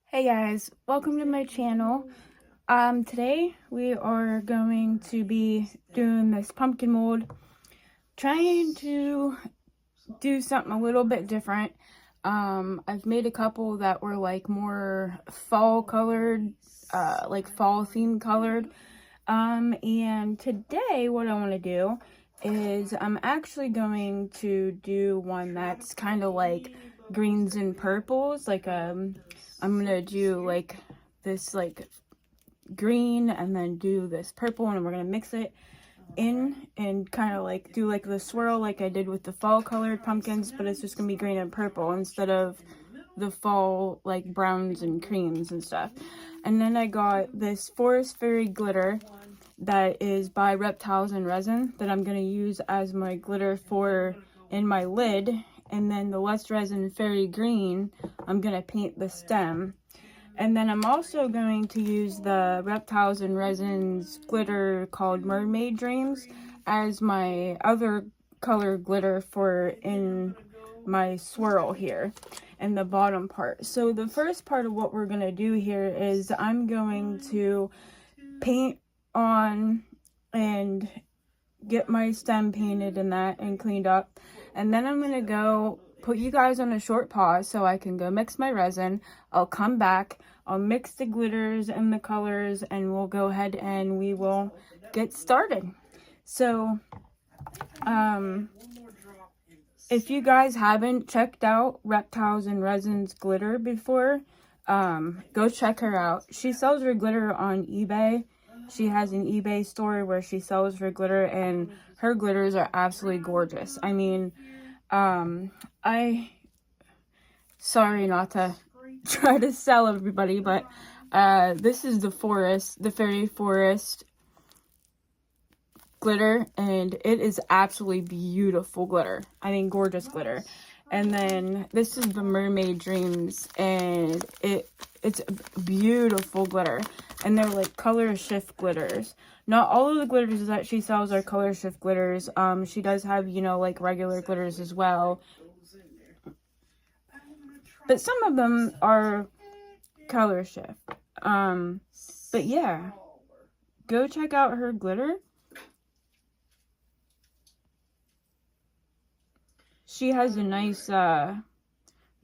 Hey guys, welcome to my channel. Today we are going to be doing this pumpkin mold, trying to do something a little bit different. I've made a couple that were like more fall colored, like fall themed colored. And today what I want to do is I'm actually going to do one that's kind of like greens and purples, like I'm gonna do like this like green and then do this purple, and we're gonna mix it in and kind of like do like the swirl like I did with the fall colored pumpkins, but it's just gonna be green and purple instead of the fall like browns and creams and stuff. And then I got this Forest Fairy glitter that is by Reptiles and Resin that I'm going to use as my glitter for in my lid. And then the Let's Resin Fairy Green, I'm going to paint the stem. And then I'm also going to use the Reptiles and Resins glitter called Mermaid Dreams as my other color glitter for in my swirl here in the bottom part. So the first part of what we're going to do here is I'm going to paint on and get my stem painted and that and cleaned up, and then I'm gonna go put you guys on a short pause so I can go mix my resin. I'll come back, I'll mix the glitters and the colors, and we'll go ahead and we will get started. So if you guys haven't checked out Reptiles and Resins glitter before, go check her out. She sells her glitter on eBay. She has an eBay store where she sells her glitter, and her glitters are absolutely gorgeous. I mean, sorry not to try to sell everybody, but this is the Fairy Forest glitter, and it is absolutely beautiful glitter. I mean, gorgeous glitter. And then this is the Mermaid Dreams, and it's beautiful glitter. And they're like color shift glitters. Not all of the glitters that she sells are color shift glitters. She does have, you know, like regular glitters as well. But some of them are color shift. But yeah, go check out her glitter. She has a nice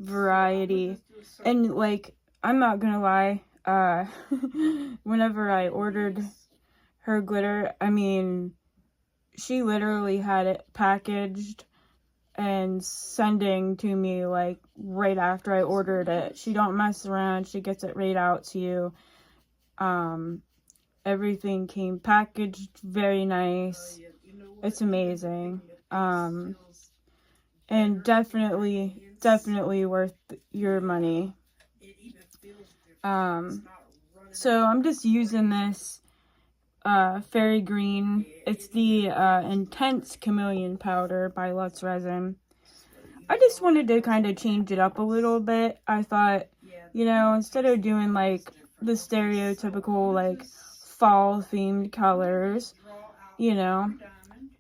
variety, and like, I'm not gonna lie, whenever I ordered her glitter, I mean, she literally had it packaged and sending to me like right after I ordered it. She don't mess around, she gets it right out to you. Everything came packaged very nice. It's amazing. And definitely worth your money. So I'm just using this Fairy Green. It's the Intense Chameleon Powder by Let's Resin. I just wanted to kind of change it up a little bit. I thought, you know, instead of doing like the stereotypical like fall themed colors, you know,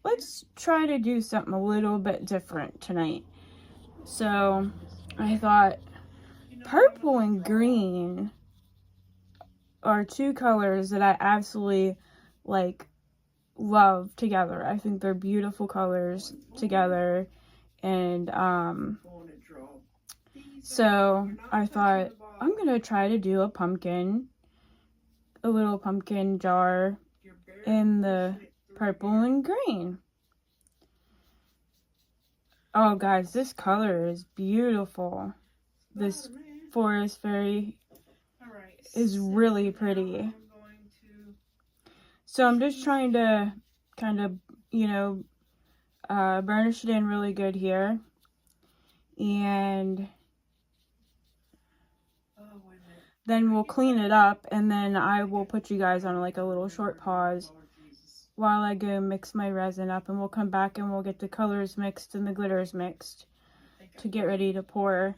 let's try to do something a little bit different tonight. So I thought purple and green are two colors that I absolutely like love together. I think they're beautiful colors together. And so I thought I'm gonna try to do a little pumpkin jar in the purple and green. Oh guys, this color is beautiful. This Forest Fairy is really pretty. So I'm just trying to kind of, you know, burnish it in really good here. And then we'll clean it up, and then I will put you guys on like a little short pause while I go mix my resin up, and we'll come back and we'll get the colors mixed and the glitters mixed to get ready to pour.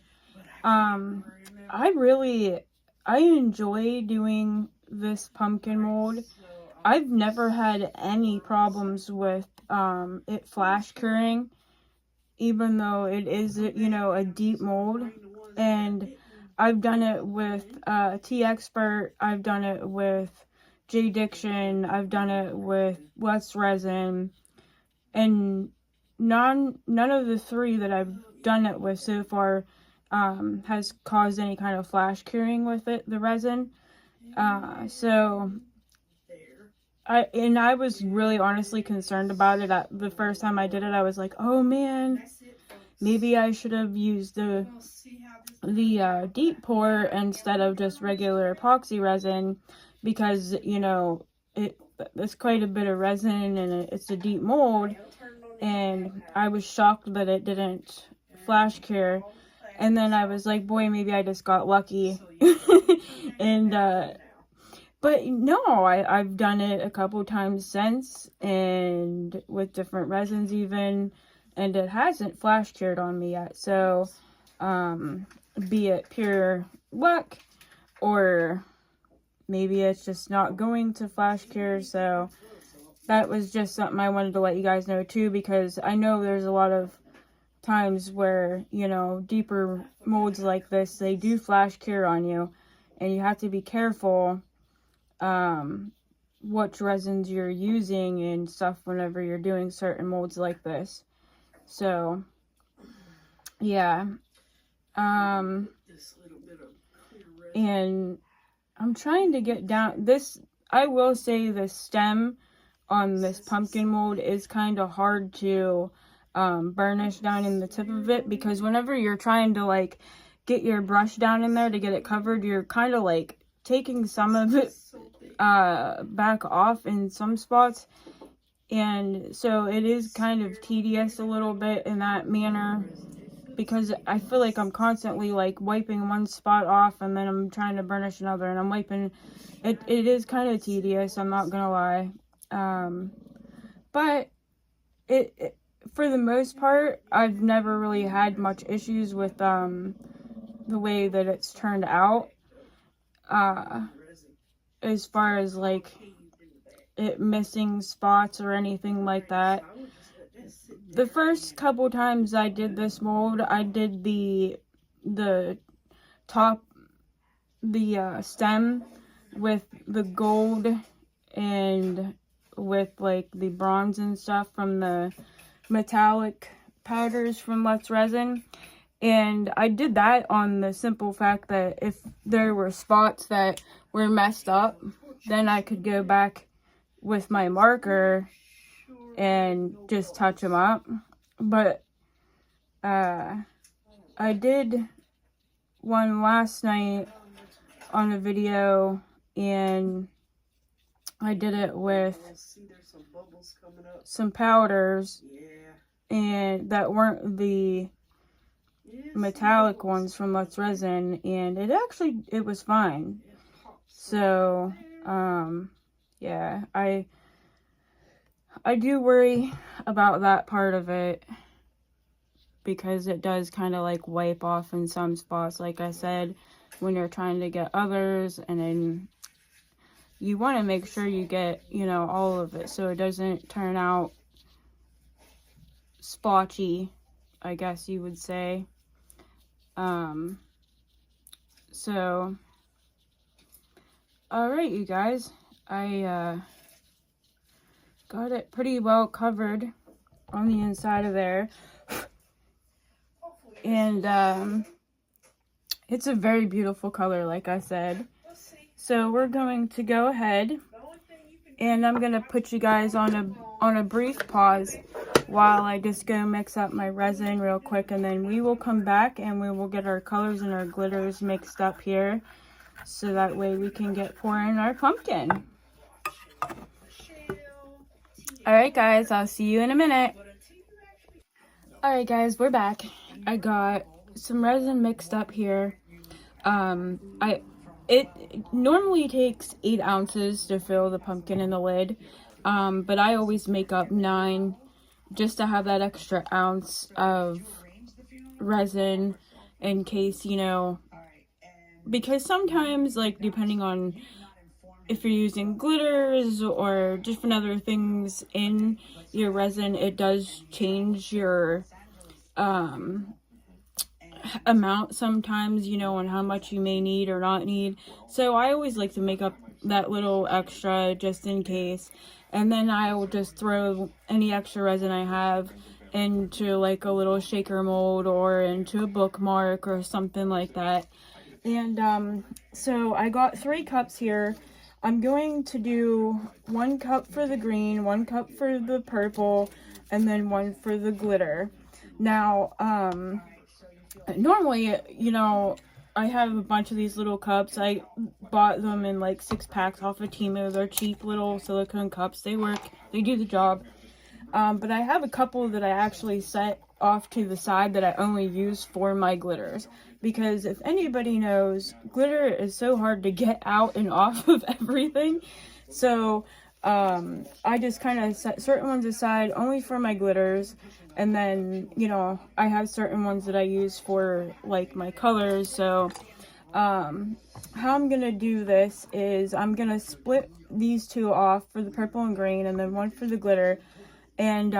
I enjoy doing this pumpkin mold. I've never had any problems with it flash curing, even though it is, you know, a deep mold. And I've done it with Tea Expert, I've done it with J Diction, I've done it with Let's Resin, and none of the three that I've done it with so far has caused any kind of flash curing with it, the resin. So I was really honestly concerned about it. The first time I did it, I was like, oh man, maybe I should have used the deep pour instead of just regular epoxy resin, because, you know, it's quite a bit of resin and it's a deep mold, and I was shocked that it didn't flash cure. And then I was like, boy, maybe I just got lucky. And but no, I've done it a couple times since, and with different resins even, and it hasn't flash cured on me yet. So be it pure luck, or maybe it's just not going to flash cure. So that was just something I wanted to let you guys know too, because I know there's a lot of times where, you know, deeper molds like this, they do flash cure on you, and you have to be careful what resins you're using and stuff whenever you're doing certain molds like this. So yeah, and I'm trying to get down this. I will say the stem on this pumpkin mold is kind of hard to burnish down in the tip of it, because whenever you're trying to like get your brush down in there to get it covered, you're kind of like taking some of it back off in some spots, and so it is kind of tedious a little bit in that manner, because I feel like I'm constantly like wiping one spot off and then I'm trying to burnish another, and I'm wiping it. It is kind of tedious, I'm not gonna lie, but it for the most part, I've never really had much issues with the way that it's turned out, as far as like it missing spots or anything like that. The first couple times I did this mold, I did the top, the stem with the gold and with like the bronze and stuff from the metallic powders from Let's Resin. And I did that on the simple fact that if there were spots that were messed up, then I could go back with my marker and just touch them up. But I did one last night on a video, and I did it with some powders, and that weren't the metallic ones from Let's Resin, and it was fine. So yeah, I do worry about that part of it, because it does kind of like wipe off in some spots, like I said, when you're trying to get others, and then you want to make sure you get, you know, all of it so it doesn't turn out splotchy, I guess you would say. So alright, you guys, I got it pretty well covered on the inside of there, and it's a very beautiful color, like I said. So we're going to go ahead, and I'm gonna put you guys on a brief pause while I just go mix up my resin real quick, and then we will come back and we will get our colors and our glitters mixed up here, so that way we can get pouring our pumpkin. Alright guys, I'll see you in a minute. Alright guys, we're back. I got some resin mixed up here. It normally takes 8 ounces to fill the pumpkin in the lid, but I always make up 9 just to have that extra ounce of resin in case, you know, because sometimes, like, depending on if you're using glitters or different other things in your resin, it does change your amount sometimes, you know, on how much you may need or not need. So I always like to make up that little extra just in case. And then I will just throw any extra resin I have into like a little shaker mold or into a bookmark or something like that. And so I got 3 cups here. I'm going to do 1 cup for the green, 1 cup for the purple, and then 1 for the glitter. Now, normally, you know, I have a bunch of these little cups. I bought them in like 6 packs off of Temu. They're cheap little silicone cups. They work. They do the job. But I have a couple that I actually set off to the side that I only use for my glitters. Because if anybody knows, glitter is so hard to get out and off of everything. So I just kind of set certain ones aside only for my glitters. And then, you know, I have certain ones that I use for like my colors. So how I'm going to do this is I'm going to split these 2 off for the purple and green and then 1 for the glitter. And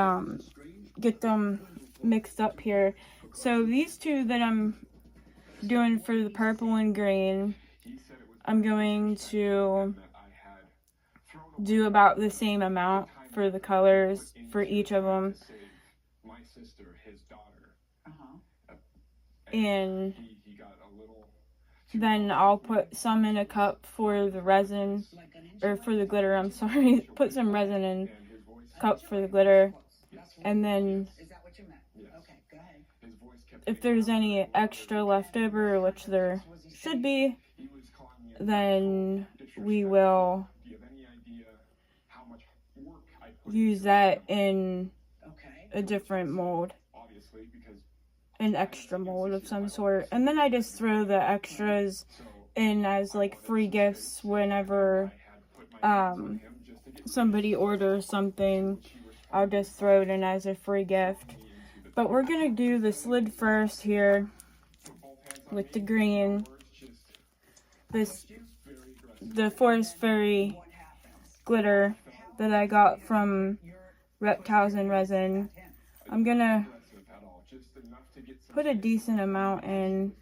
get them mixed up here. So these 2 that I'm doing for the purple and green, I'm going to do about the same amount for the colors for each of them. And then I'll put some in a cup for the resin, or for the glitter, I'm sorry. Put some resin in cup for the glitter, and then if there's any extra left over, which there should be, then we will use that in a different mold, an extra mold of some sort. And then I just throw the extras in as like free gifts whenever somebody orders something. I'll just throw it in as a free gift. But we're gonna do this lid first here with the green. The Forest Fairy glitter that I got from Reptiles and Resin. I'm gonna put a decent amount in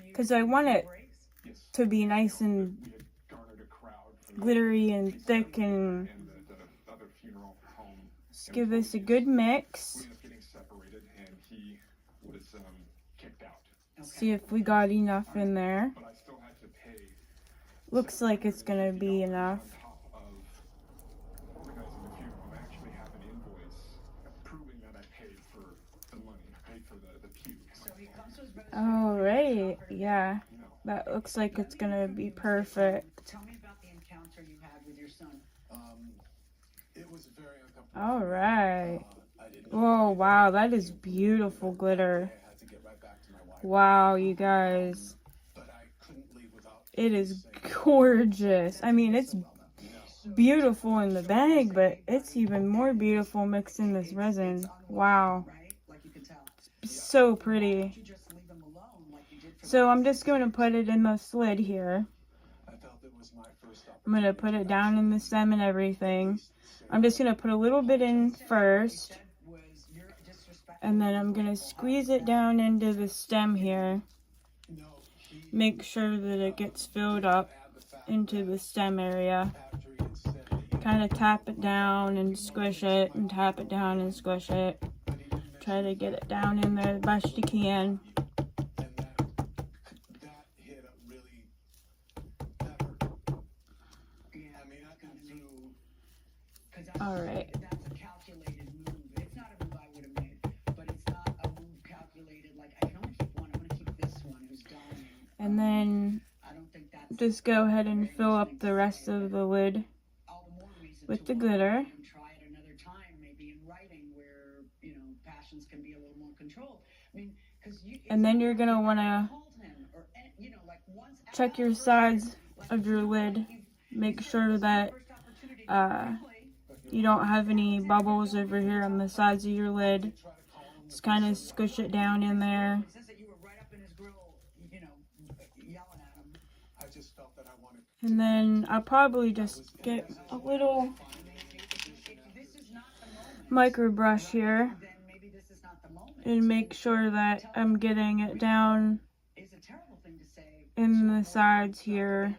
because I want it to be nice and glittery and thick, and just give this a good mix. See if we got enough in there. Looks like it's gonna be enough. Alright, yeah, that looks like it's gonna be perfect. Tell me about the encounter you had with your son. It was very uncomfortable. Alright. Oh wow, that is beautiful glitter. Wow, you guys. It is gorgeous. I mean, it's beautiful in the bag, but it's even more beautiful mixed in this resin. Wow. It's so pretty. So I'm just going to put it in the lid here. I'm going to put it down in the stem and everything. I'm just going to put a little bit in first. And then I'm going to squeeze it down into the stem here. Make sure that it gets filled up into the stem area. Kind of tap it down and squish it, and tap it down and squish it. Try to get it down in there the best you can. Alright. And then just go ahead and fill up the rest of the lid with the glitter. And then you're going to want to check your sides of your lid. Make sure that you don't have any bubbles over here on the sides of your lid. Just kind of squish it down in there. And then I'll probably just get a little micro brush here and make sure that I'm getting it down in the sides here.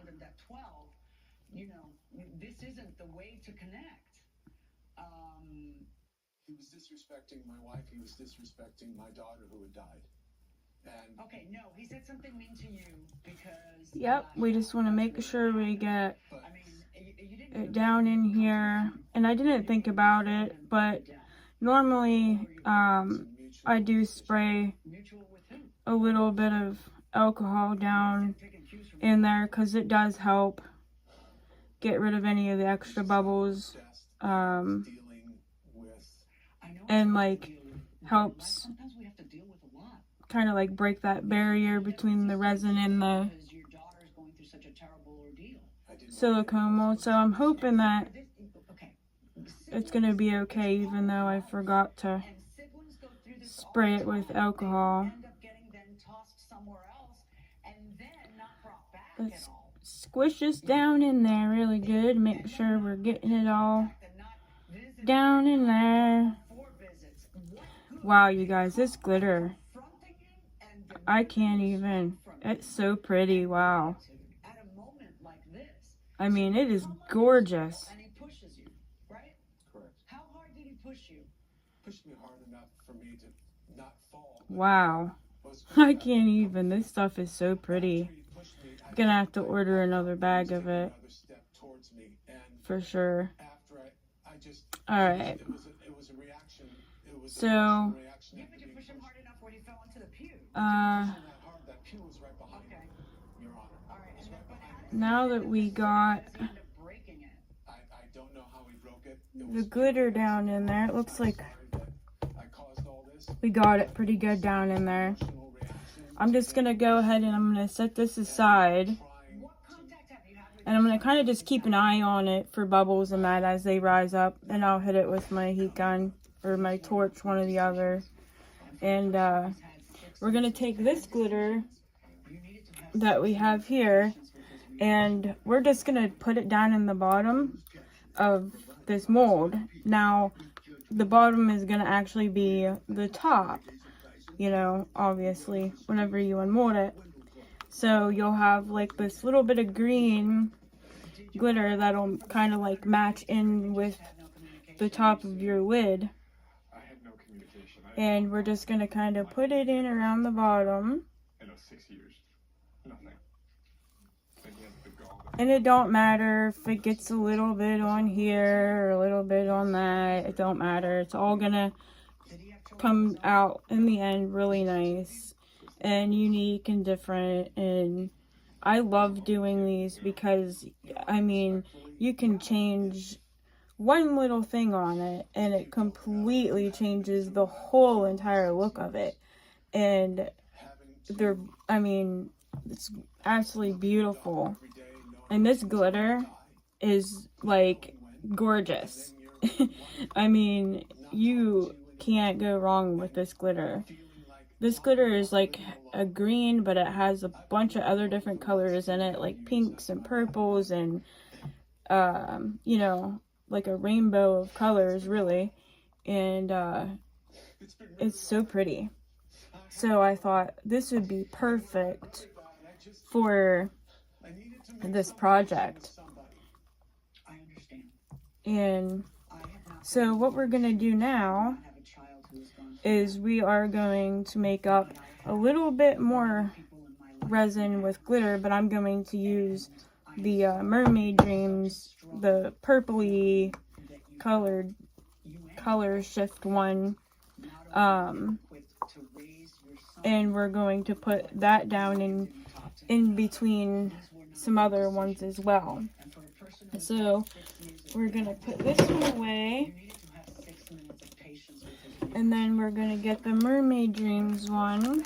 He was disrespecting my wife. He was disrespecting my daughter who had died. And okay, no, he said something mean to you because. Yep, we just want to make sure we get it down in here. And I didn't think about it, but normally I do spray a little bit of alcohol down in there because it does help get rid of any of the extra bubbles. And like helps kind of like break that barrier between the resin and the silicone mold. So I'm hoping that it's going to be okay, even though I forgot to spray it with alcohol. Let's squish this down in there really good. Make sure we're getting it all down in there. Wow, you guys, this glitter, I can't even, it's so pretty. Wow. I mean, it is gorgeous. And he pushes you, right? Correct. How hard did he push you? Pushed me hard enough for me to not fall. Wow. I can't even. This stuff is so pretty. I'm gonna have to order another bag of it. For sure. Alright. So, now that we got the glitter down in there, it looks like we got it pretty good down in there. I'm just going to go ahead and I'm going to set this aside. And I'm going to kind of just keep an eye on it for bubbles and that as they rise up. And I'll hit it with my heat gun or my torch, one or the other. And we're going to take this glitter that we have here. And we're just going to put it down in the bottom of this mold. Now, the bottom is going to actually be the top, you know, obviously, whenever you unmold it. So you'll have like this little bit of green glitter that'll kind of like match in with the top of your lid. And we're just going to kind of put it in around the bottom. And it don't matter if it gets a little bit on here or a little bit on that. It don't matter. It's all gonna come out in the end really nice and unique and different. And I love doing these because, I mean, you can change one little thing on it and it completely changes the whole entire look of it. And they're, I mean, it's absolutely beautiful. And this glitter is like gorgeous. I mean, you can't go wrong with this glitter. This glitter is like a green, but it has a bunch of other different colors in it, like pinks and purples and, you know, like a rainbow of colors, really. And it's so pretty. So I thought this would be perfect for this project. And so what we're going to do now is we are going to make up a little bit more resin with glitter, but I'm going to use the Mermaid Dreams, the purpley colored color shift one, and we're going to put that down in between some other ones as well. So we're gonna put this one away, and then we're gonna get the Mermaid Dreams one,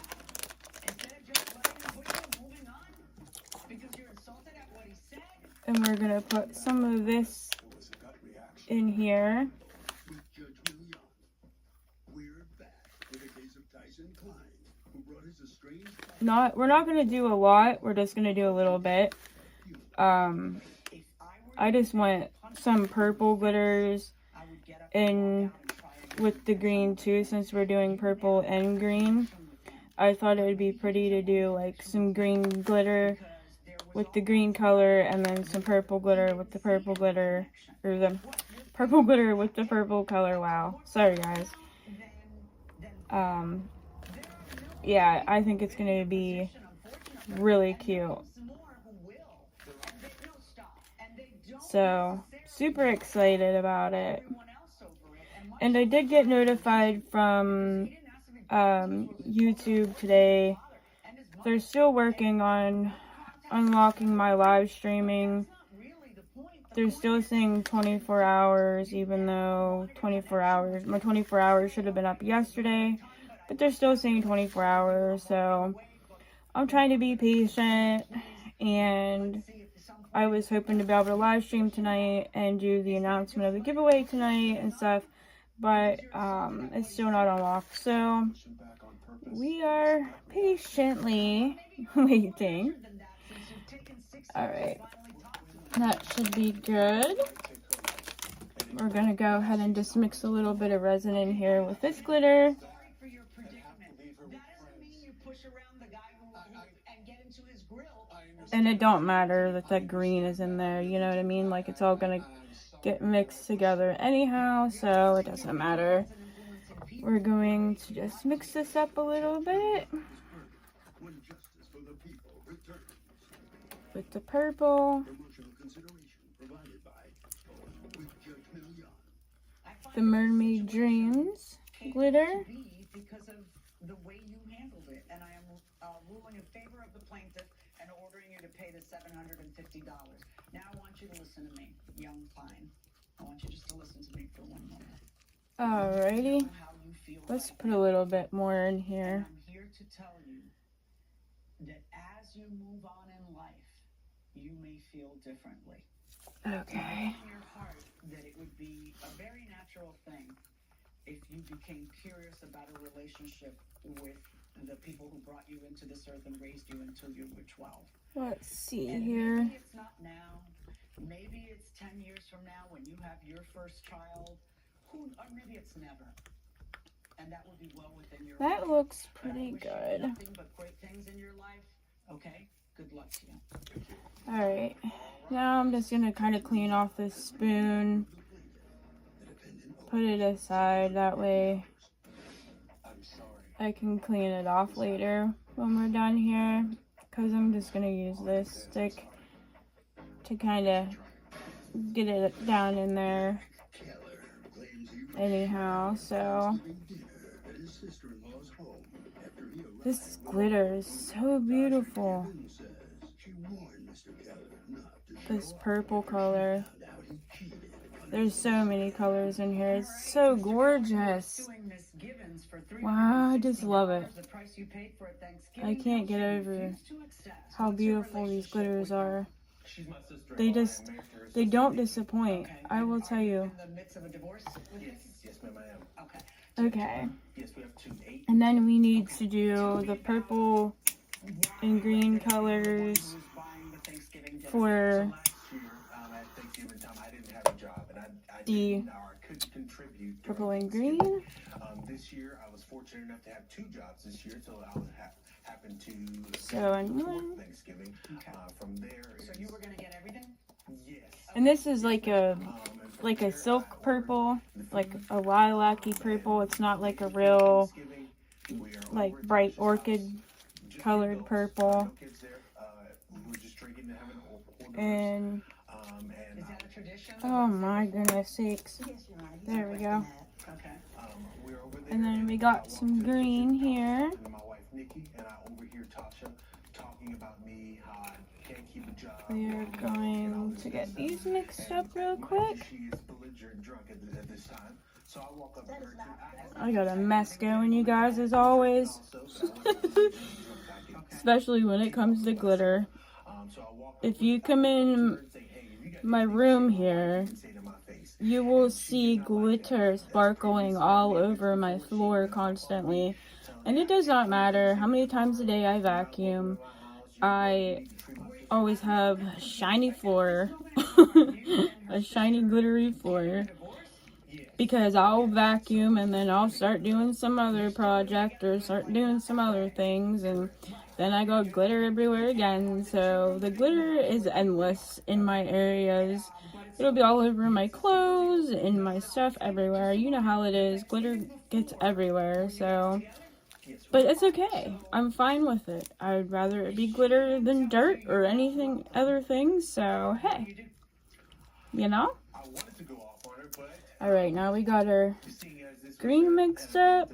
and we're gonna put some of this in here. We're not going to do a lot, we're just going to do a little bit. I just want some purple glitters in with the green too, since we're doing purple and green. I thought it would be pretty to do like some green glitter with the green color, and then some purple glitter with the purple glitter, or the purple glitter with the purple color. Wow, sorry guys. Yeah, I think it's gonna be really cute. So super excited about it. And I did get notified from YouTube today. They're still working on unlocking my live streaming. They're still saying 24 hours, even though my 24 hours should have been up yesterday, but they're still saying 24 hours. So I'm trying to be patient, and I was hoping to be able to live stream tonight and do the announcement of the giveaway tonight and stuff, but it's still not unlocked. So we are patiently waiting. Alright, that should be good. We're gonna go ahead and just mix a little bit of resin in here with this glitter. And it don't matter that that green is in there, you know what I mean? Like, it's all gonna get mixed together anyhow, so it doesn't matter. We're going to just mix this up a little bit with the purple, the Mermaid Dreams glitter. Because of the way you handled it, and I am ruling in favor of the plaintiff and ordering you to pay the $750. Now I want you to listen to me, young Klein. I want you just to listen to me for one moment. Alrighty, let's put a little bit more in here. I'm here to tell you that as you move on in life, you may feel differently. Okay. In your heart that it would be a very natural thing if you became curious about a relationship with the people who brought you into this earth and raised you until you were 12. Let's see and here. Maybe it's not now. Maybe it's 10 years from now when you have your first child. Or maybe it's never. And that would be well within your That life. looks pretty good. Nothing but great things in your life. Okay? Good luck to you. Alright. Now I'm just gonna kind of clean off this spoon. Put it aside, that way I can clean it off later when we're done here, because I'm just gonna use this stick to kind of get it down in there anyhow. So this glitter is so beautiful. This purple color. There's so many colors in here. It's so gorgeous. Wow, I just love it. I can't get over how beautiful these glitters are. They don't disappoint. I will tell you. Okay. And then we need to do the purple and green colors for the purple and green. This year, I was fortunate enough to have 2 jobs this year, so I happened to so and one. Thanksgiving. From there, so you were gonna get everything? Yes. And this is like a silk purple, like a lilac-y purple. It's not like a real like bright orchid colored purple. And oh my goodness sakes. There we go. And then we got some green here. We are going to get these mixed up real quick. I got a mess going, you guys, as always. Especially when it comes to glitter. If you come in my room here, you will see glitter sparkling all over my floor constantly. And it does not matter how many times a day I vacuum. I always have shiny floor. A shiny glittery floor. because I'll vacuum and then I'll start doing some other project or start doing some other things, and then I got glitter everywhere again. So the glitter is endless in my areas. It'll be all over my clothes and my stuff everywhere. You know how it is. Glitter gets everywhere, so. But it's okay. I'm fine with it. I'd rather it be glitter than dirt or anything, other things. So, hey. You know? Alright, now we got our green mixed up.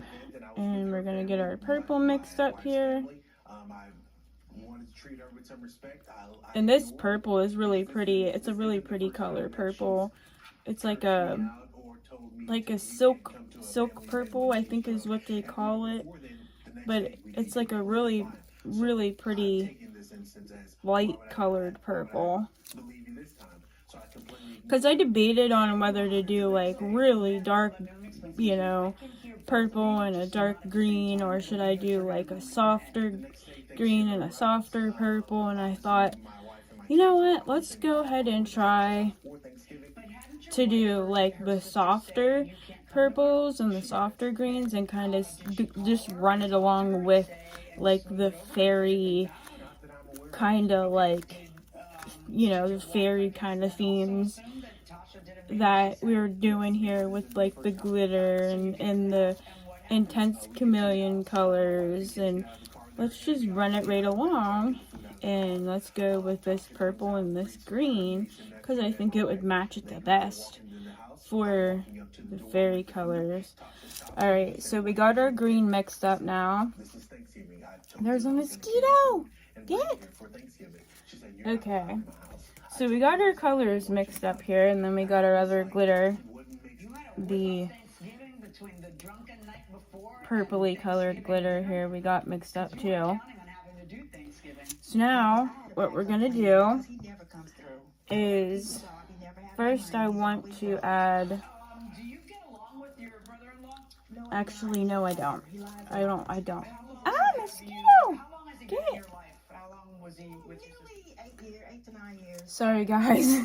And we're going to get our purple mixed up here. And this purple is really pretty. It's a really pretty color, purple. It's like a silk purple, I think is what they call it. But it's like a really, really pretty light colored purple. Because I debated on whether to do like really dark, you know, purple and a dark green, or should I do like a softer green and a softer purple, and I thought, you know what, let's go ahead and try to do like the softer purples and the softer greens and kind of just run it along with like the fairy kind of like, you know, the fairy kind of themes that we were doing here with like the glitter and the intense chameleon colors. And let's just run it right along, and let's go with this purple and this green because I think it would match it the best for the fairy colors. Alright, so we got our green mixed up now. There's a mosquito! Get! Okay. So we got our colors mixed up here, and then we got our other glitter. The purpley colored glitter here we got mixed up too. So now, what we're going to do is, first I want to add, actually no I don't. I don't. Ah, mosquito! Get it! Sorry guys.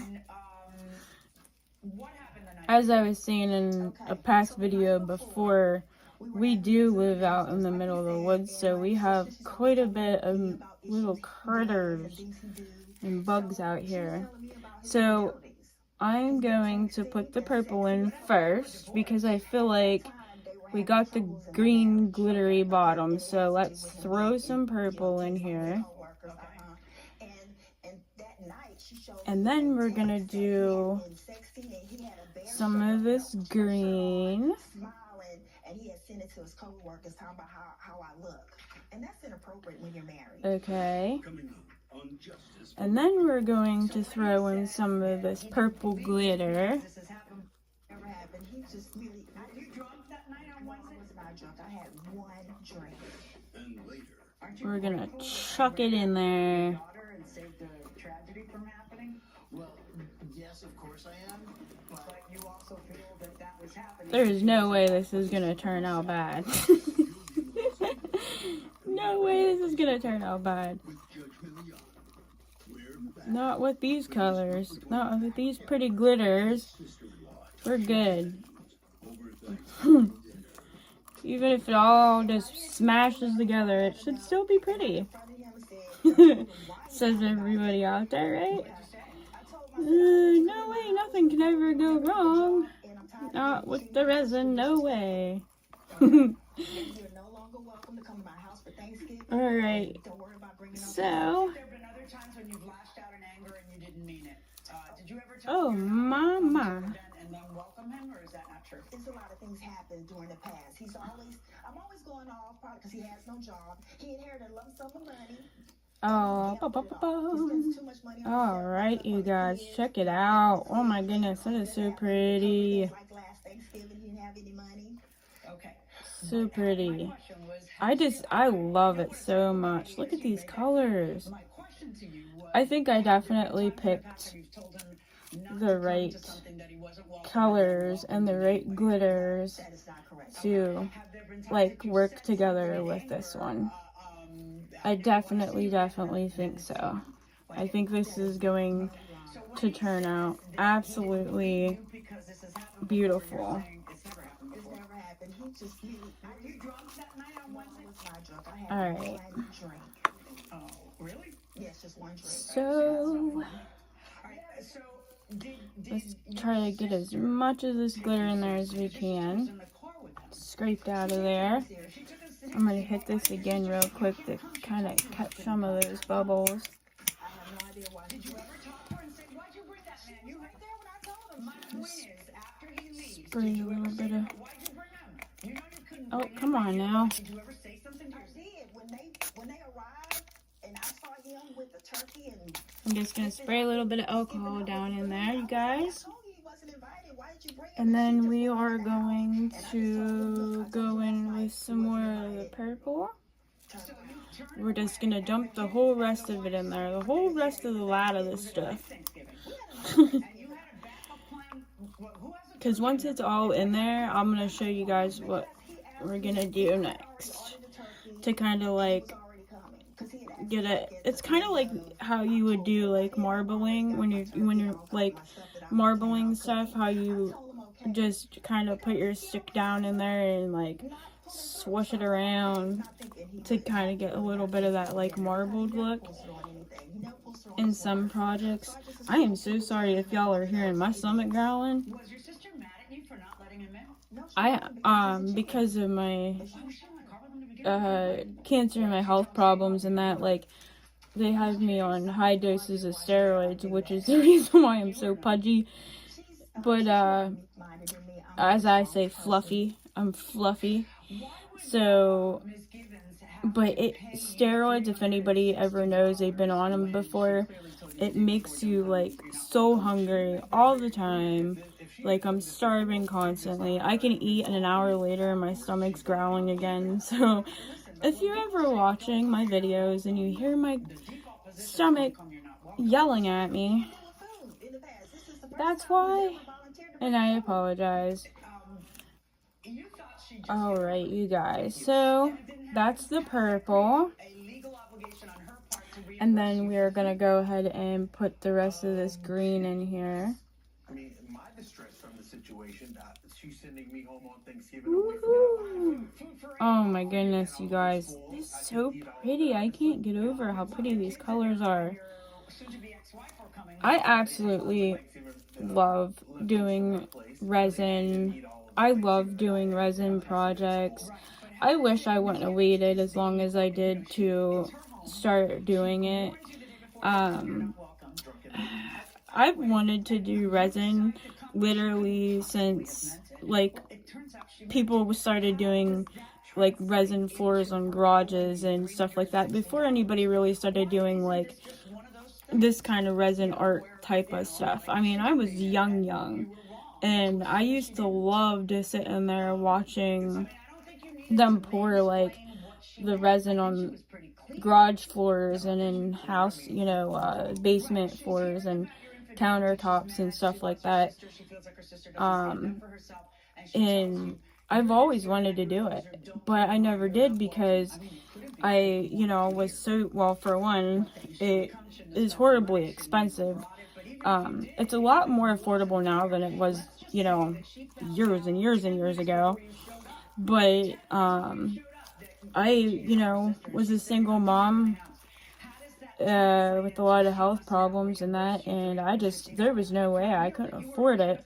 As I was saying in a past video before, we do live out in the middle of the woods, so we have quite a bit of little critters and bugs out here. So I'm going to put the purple in first because I feel like we got the green glittery bottom. So let's throw some purple in here. And then we're gonna do some of this green. Okay. And then we're going to throw in some of this purple glitter. We're gonna chuck it in there. There's no way this is gonna turn out bad. No way this is gonna turn out bad. Not with these colors. Not with these pretty glitters. We're good. Even if it all just smashes together, it should still be pretty. Says everybody out there, right? No way, nothing can ever go wrong. Not with the resin, no way. Alright, so, oh mama. There's a lot of things happen during the past. I'm always going off probably because he has no job. He inherited a lump sum of money. Oh, alright, you guys, check it out. Oh my goodness, that is so pretty. So pretty. I love it so much. Look at these colors. I think I definitely picked the right colors and the right glitters to like work together with this one. I definitely think so. I think this is going to turn out absolutely beautiful. It's never happened It's before. never happened. He just, he Were you drunk that night on no, I Wednesday? was not drunk. I had All right. one drink. Oh, really? Yes, just one drink. So All right. So let's try to get as much of this glitter in there as we can. in the car with him. Scraped out of there. She took us to I'm gonna hit this again real quick to kind of catch some of those bubbles. I have no idea why. Did you ever talk to her and say, why'd you bring that man? You right there when I told him. My point is, after he leaves, Spray did a you ever little say bit to her, of. why'd you bring him? You know you couldn't Oh, bring him. come on now. Did you ever say something to I her? did when they arrived and I saw him with the turkey and I'm just gonna spray a little bit of alcohol down in there, you guys. I told you he wasn't invited. Why did you bring him? And then we are going to go in with some more of the purple. We're just gonna dump the whole rest of it in there, the whole rest of the lot of this stuff. Because once it's all in there, I'm gonna show you guys what we're gonna do next to kind of like get it. It's kind of like how you would do like marbling when you're like marbling stuff, how you just kind of put your stick down in there and like swish it around to kind of get a little bit of that like marbled look in some projects. I am so sorry if y'all are hearing my stomach growling. Was your sister mad at you for not letting him in? Because of my cancer and my health problems and that, like, they have me on high doses of steroids, which is the reason why I'm so pudgy. But as I say, fluffy. I'm fluffy. So, but steroids, if anybody ever knows, they've been on them before, it makes you like so hungry all the time. Like, I'm starving constantly. I can eat and an hour later and my stomach's growling again. So if you're ever watching my videos and you hear my stomach yelling at me, that's why. And I apologize. Alright, you guys. So that's the purple. And then we are going to go ahead and put the rest of this green in here. I mean, my distress from the situation, she's sending me home on Thanksgiving. Woohoo! Oh my goodness, you guys. This is so pretty. I can't get over how pretty these colors are. I absolutely love doing resin. I love doing resin projects. I wish I wouldn't have waited as long as I did to start doing it. I've wanted to do resin literally since like people started doing like resin floors on garages and stuff like that, before anybody really started doing like this kind of resin art type of stuff. I mean, I was young and I used to love to sit in there watching them pour like the resin on garage floors and in house, basement floors and countertops and stuff like that. And I've always wanted to do it, but I never did because I, was so, well, for one, it is horribly expensive. It's a lot more affordable now than it was, years and years and years ago. But, I, was a single mom with a lot of health problems and that, and there was no way I couldn't afford it.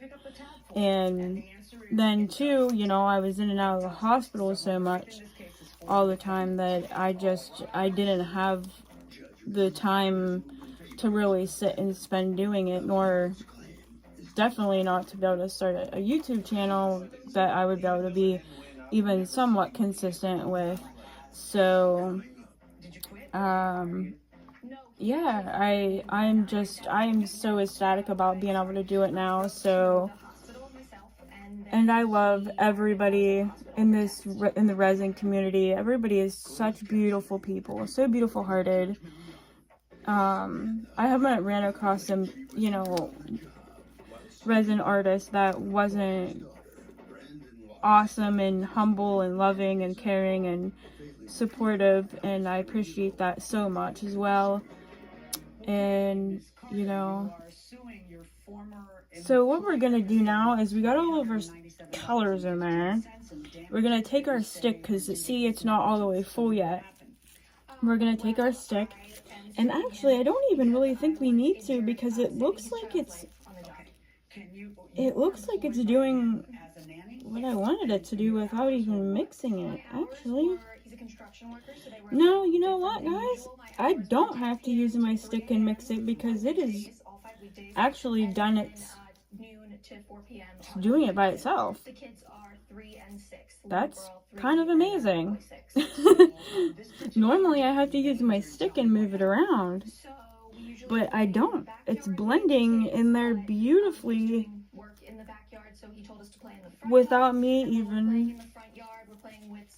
And then too, I was in and out of the hospital so much all the time that I didn't have the time to really sit and spend doing it, nor definitely not to be able to start a YouTube channel that I would be able to be even somewhat consistent with. So, yeah, I am so ecstatic about being able to do it now. So, and I love everybody in the resin community. Everybody is such beautiful people, so beautiful hearted. I haven't ran across some, resin artist that wasn't awesome and humble and loving and caring and supportive, and I appreciate that so much as well. and you know. So what we're gonna do now is we got all of our colors in there. We're gonna take our stick, because see, it's not all the way full yet. We're gonna take our stick, and actually I don't even really think we need to, because it looks like it's doing what I wanted it to do without even mixing it, actually. No, you know what, guys? I don't have to use my stick and mix it, because it is actually done it's doing it by itself. That's kind of amazing. Normally I have to use my stick and move it around, but I don't. It's blending in there beautifully without me even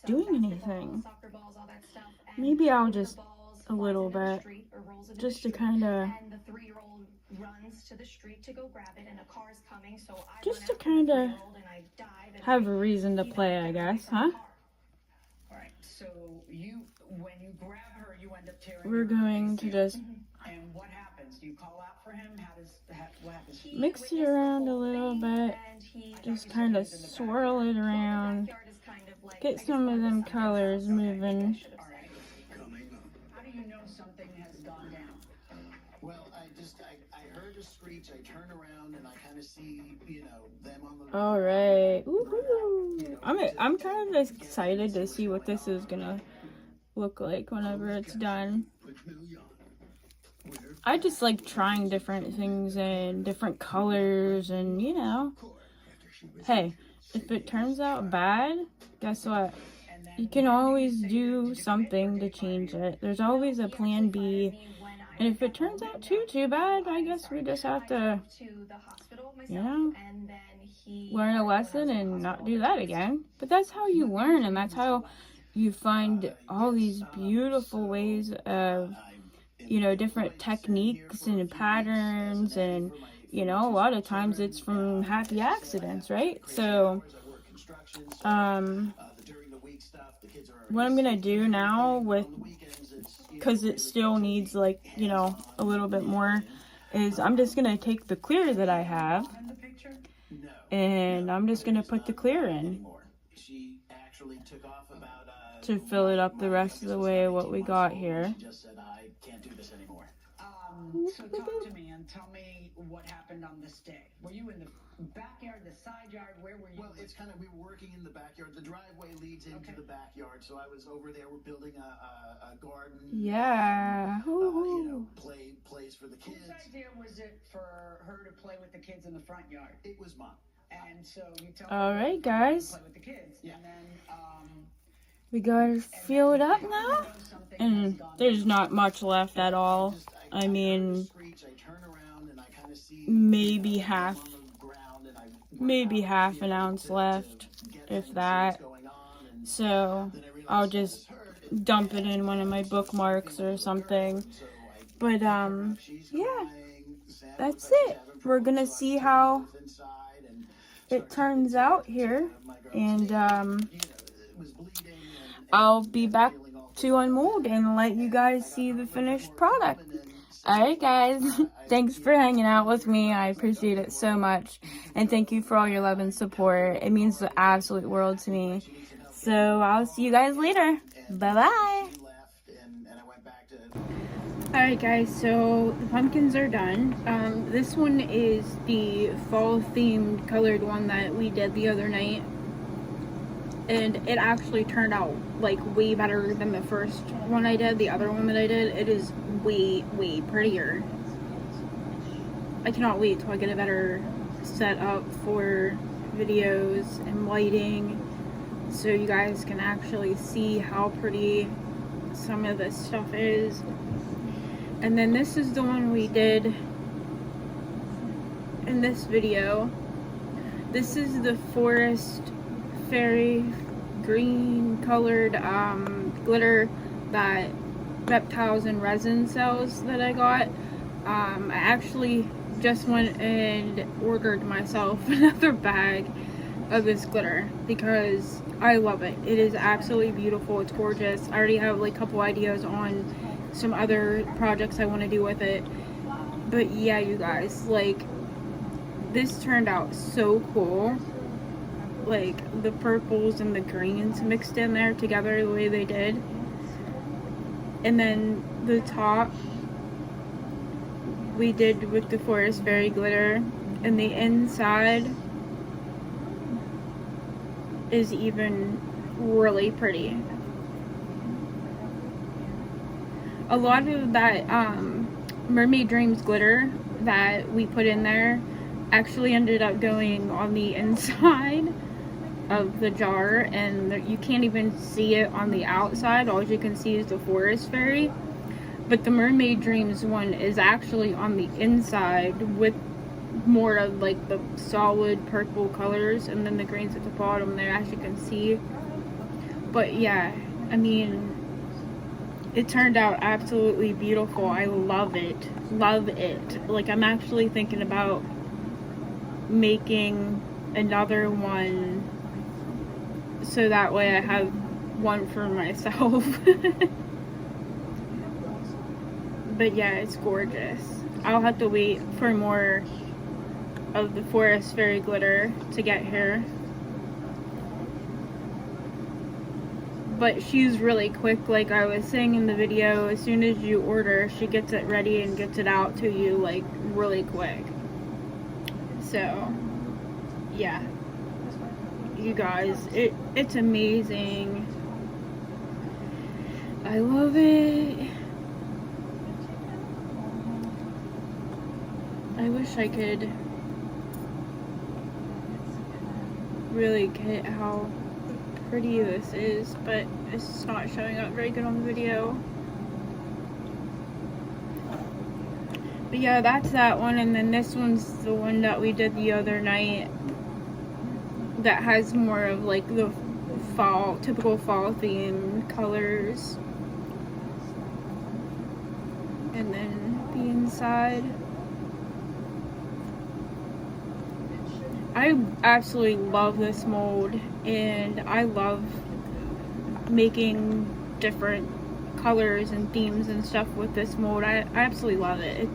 doing anything. Maybe I'll just a little bit, just to kind of have a reason to play, I guess, huh? Alright, so when you grab her, you end up tearing. We're going to just and what happens? Do you call out for him? What happens? Mix it around a little bit, just kind of swirl it around, get some of them colors moving. How do you know something has gone down? Well, I heard a screech, I turn around and I kind of see, them on the... All right. Woohoo! I'm kind of excited to see what this is gonna look like whenever it's done. I just like trying different things and different colors, and hey, if it turns out bad, guess what? You can always do something to change it. There's always a plan B. And if it turns out too bad, I guess we just have to, learn a lesson and not do that again. But that's how you learn, and that's how you find all these beautiful ways of, different techniques and patterns, and, a lot of times it's from happy accidents, right? So, what I'm gonna do now because it still needs a little bit more, is I'm just gonna take the clear that I have and I'm just gonna put the clear in to fill it up the rest of the way what we got here. So talk to me and tell me what happened on this day. Were you in the backyard, the side yard? Where were you? Well, it's kind of, we were working in the backyard. The driveway leads into the backyard, so I was over there. We're building a garden. Yeah. Plays for the kids. Whose idea was it for her to play with the kids in the front yard? It was mine. And so you tell All her right, guys. to play with the kids. Yeah. And then, we gotta fill it up now, and there's not much left at all. I mean, maybe half an ounce left, if that. So I'll just dump it in one of my bookmarks or something. But yeah, that's it. We're gonna see how it turns out here, and I'll be back to unmold and let you guys see the finished product. Alright guys, thanks for hanging out with me. I appreciate it so much, and thank you for all your love and support. It means the absolute world to me. So I'll see you guys later. Bye bye. Alright guys, so the pumpkins are done. This one is the fall themed colored one that we did the other night, and it actually turned out like way better than the first one I did. The other one that I did, it is way prettier. I cannot wait till I get a better setup for videos and lighting, so you guys can actually see how pretty some of this stuff is. And then this is the one we did in this video. This is the forest fairy green colored glitter that Reptiles and Resin sells that I got. I actually just went and ordered myself another bag of this glitter because I love it. It is absolutely beautiful. It's gorgeous. I already have like a couple ideas on some other projects I want to do with it. But yeah, you guys, like, this turned out so cool. Like, the purples and the greens mixed in there together the way they did. And then the top we did with the Forest Fairy glitter, and the inside is even really pretty. A lot of that Mermaid Dreams glitter that we put in there actually ended up going on the inside of the jar, and you can't even see it on the outside. All you can see is the Forest Fairy. But the Mermaid Dreams one is actually on the inside with more of like the solid purple colors, and then the greens at the bottom there, as you can see. But yeah, I mean, it turned out absolutely beautiful. I love it. Love it. Like, I'm actually thinking about making another one so that way I have one for myself. But yeah, it's gorgeous. I'll have to wait for more of the Forest Fairy glitter to get here. But she's really quick, like I was saying in the video. As soon as you order, she gets it ready and gets it out to you like really quick. So yeah, you guys, it's amazing. I love it. I wish I could really get how pretty this is, but it's not showing up very good on the video. But yeah, that's that one, and then this one's the one that we did the other night that has more of like the fall, typical fall themed colors. And then the inside. I absolutely love this mold, and I love making different colors and themes and stuff with this mold. I absolutely love it.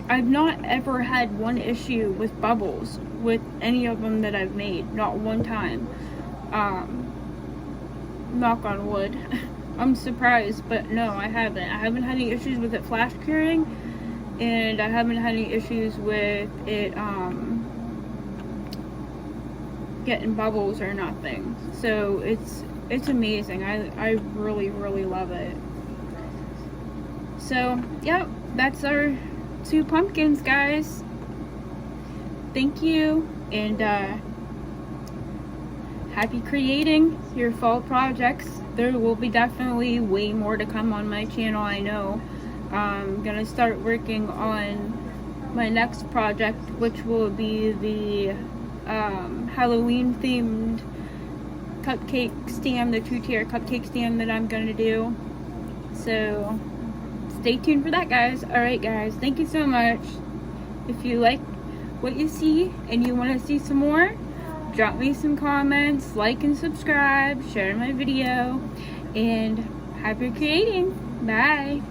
I've not ever had one issue with bubbles with any of them that I've made, not one time. Knock on wood. I'm surprised, but no, I haven't. I haven't had any issues with it flash curing, and I haven't had any issues with it getting bubbles or nothing. So it's amazing. I really love it. So yep, that's our 2 pumpkins, guys. Thank you, and happy creating your fall projects. There will be definitely way more to come on my channel, I know. I'm gonna start working on my next project, which will be the Halloween themed cupcake stand, the 2-tier cupcake stand that I'm gonna do. So stay tuned for that, guys. Alright guys, thank you so much. If you like what you see and you want to see some more, drop me some comments, like and subscribe, share my video, and happy creating. Bye.